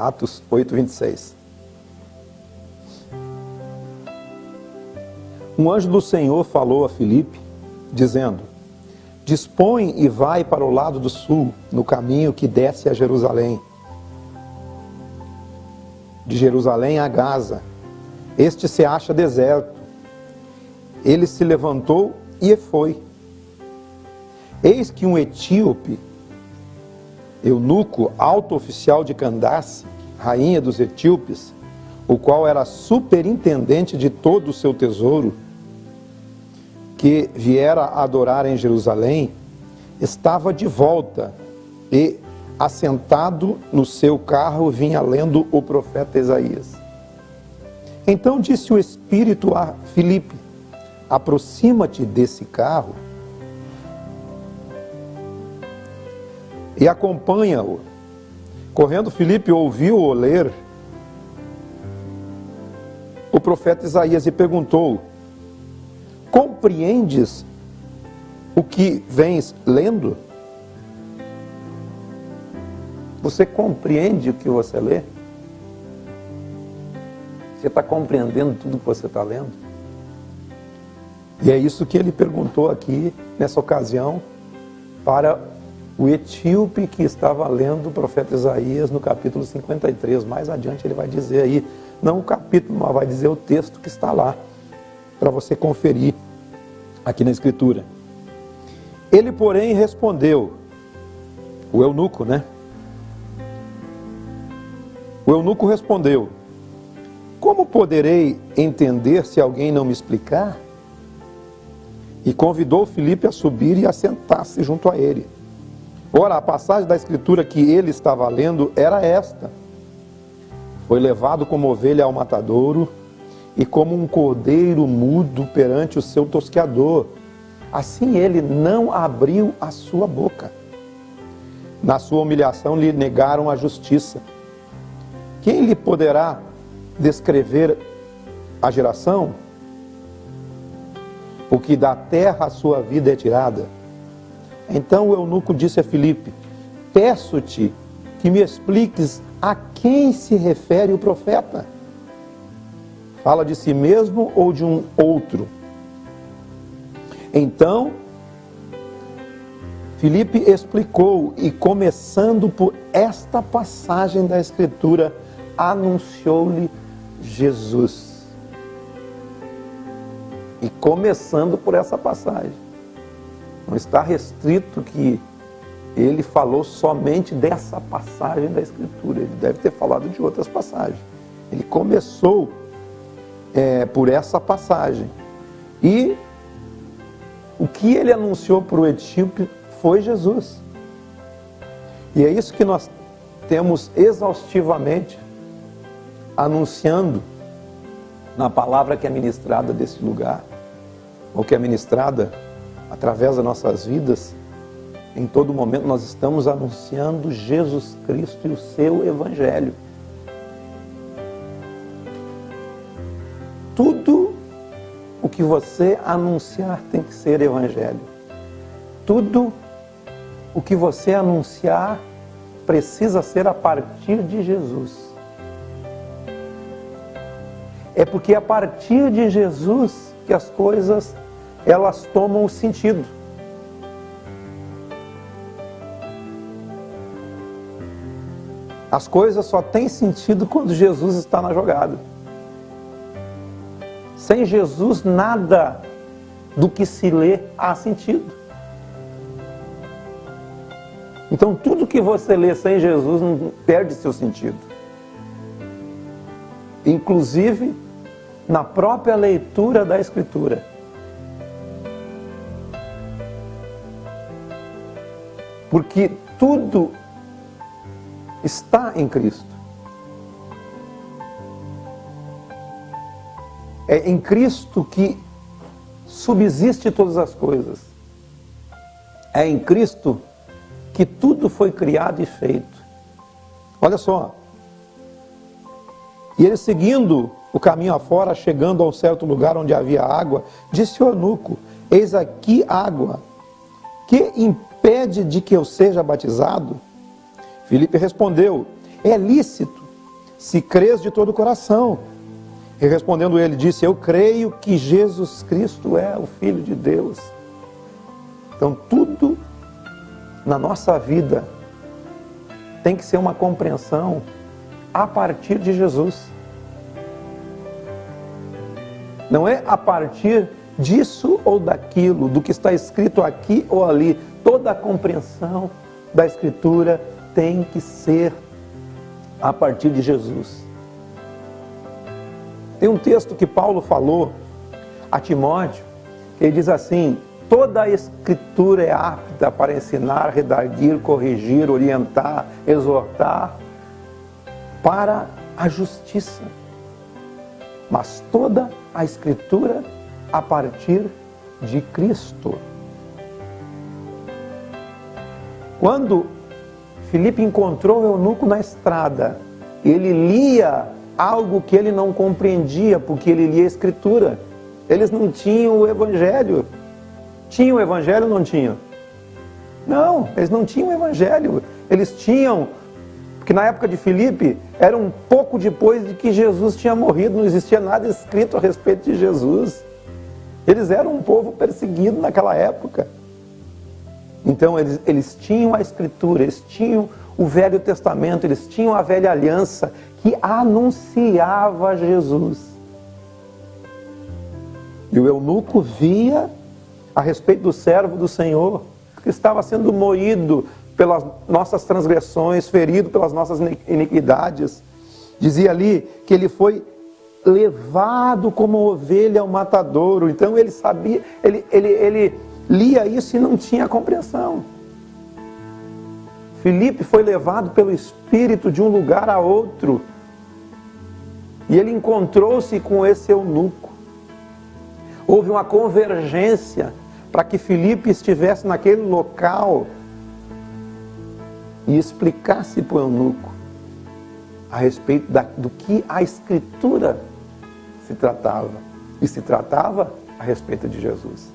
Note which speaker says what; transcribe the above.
Speaker 1: Atos 8:26. Um anjo do Senhor falou a Filipe, dizendo: dispõe e vai para o lado do sul, no caminho que desce a Jerusalém. De Jerusalém a Gaza. Este se acha deserto. Ele se levantou e foi. Eis que um etíope, eunuco, alto oficial de Candace, rainha dos etíopes, o qual era superintendente de todo o seu tesouro, que viera adorar em Jerusalém, estava de volta e, assentado no seu carro, vinha lendo o profeta Isaías. Então disse o Espírito a Filipe: aproxima-te desse carro e acompanha-o. Correndo, Filipe ouviu-o ler o profeta Isaías e perguntou: compreendes o que vens lendo? Você compreende o que você lê? Você está compreendendo tudo que você está lendo? E é isso que ele perguntou aqui, nessa ocasião, para o etíope que estava lendo o profeta Isaías no capítulo 53. Mais adiante ele vai dizer aí, não o capítulo, mas vai dizer o texto que está lá, para você conferir aqui na Escritura. Ele, porém, respondeu, o eunuco, né? O eunuco respondeu: como poderei entender se alguém não me explicar? E convidou Filipe a subir e a sentar-se junto a ele. Ora, a passagem da Escritura que ele estava lendo era esta: foi levado como ovelha ao matadouro, e como um cordeiro mudo perante o seu tosqueador, assim ele não abriu a sua boca. Na sua humilhação lhe negaram a justiça. Quem lhe poderá descrever a geração? Porque da terra a sua vida é tirada. Então o eunuco disse a Filipe: peço-te que me expliques a quem se refere o profeta. Fala de si mesmo ou de um outro? Então Filipe explicou, e começando por esta passagem da Escritura, anunciou-lhe Jesus. E começando por essa passagem. Não está restrito que ele falou somente dessa passagem da Escritura. Ele deve ter falado de outras passagens. Ele começou por essa passagem. E o que ele anunciou para o etíope foi Jesus. E é isso que nós temos exaustivamente anunciando na palavra que é ministrada desse lugar, ou que é ministrada através das nossas vidas. Em todo momento nós estamos anunciando Jesus Cristo e o seu Evangelho. Tudo o que você anunciar tem que ser Evangelho. Tudo o que você anunciar precisa ser a partir de Jesus. É porque é a partir de Jesus que as coisas, elas tomam sentido. As coisas só têm sentido quando Jesus está na jogada. Sem Jesus, nada do que se lê há sentido. Então, tudo que você lê sem Jesus não perde seu sentido. Inclusive, na própria leitura da Escritura. Porque tudo está em Cristo. É em Cristo que subsiste todas as coisas. É em Cristo que tudo foi criado e feito. Olha só. E ele, seguindo o caminho afora, chegando a um certo lugar onde havia água, disse ao eunuco: eis aqui água, que impede de que eu seja batizado? Filipe respondeu: é lícito se crês de todo o coração. E respondendo ele, disse, eu creio que Jesus Cristo é o Filho de Deus. Então tudo na nossa vida tem que ser uma compreensão a partir de Jesus. Não é a partir disso ou daquilo, do que está escrito aqui ou ali. Toda a compreensão da Escritura tem que ser a partir de Jesus. Tem um texto que Paulo falou a Timóteo, que ele diz assim, toda a Escritura é apta para ensinar, redarguir, corrigir, orientar, exortar, para a justiça. Mas toda a Escritura a partir de Cristo. Quando Filipe encontrou o eunuco na estrada, ele lia algo que ele não compreendia, porque ele lia a Escritura. Eles não tinham o Evangelho. Tinham o Evangelho ou não tinham? Não, eles não tinham o Evangelho. Eles tinham, porque na época de Filipe, era um pouco depois de que Jesus tinha morrido, não existia nada escrito a respeito de Jesus. Eles eram um povo perseguido naquela época. Então eles tinham a Escritura, eles tinham o Velho Testamento, eles tinham a Velha Aliança, que anunciava Jesus. E o eunuco via a respeito do servo do Senhor, que estava sendo moído pelas nossas transgressões, ferido pelas nossas iniquidades. Dizia ali que ele foi levado como ovelha ao matadouro. Então ele sabia, ele lia isso e não tinha compreensão. Filipe foi levado pelo Espírito de um lugar a outro. E ele encontrou-se com esse eunuco. Houve uma convergência para que Filipe estivesse naquele local e explicasse para o eunuco a respeito do que a Escritura se tratava. E se tratava a respeito de Jesus.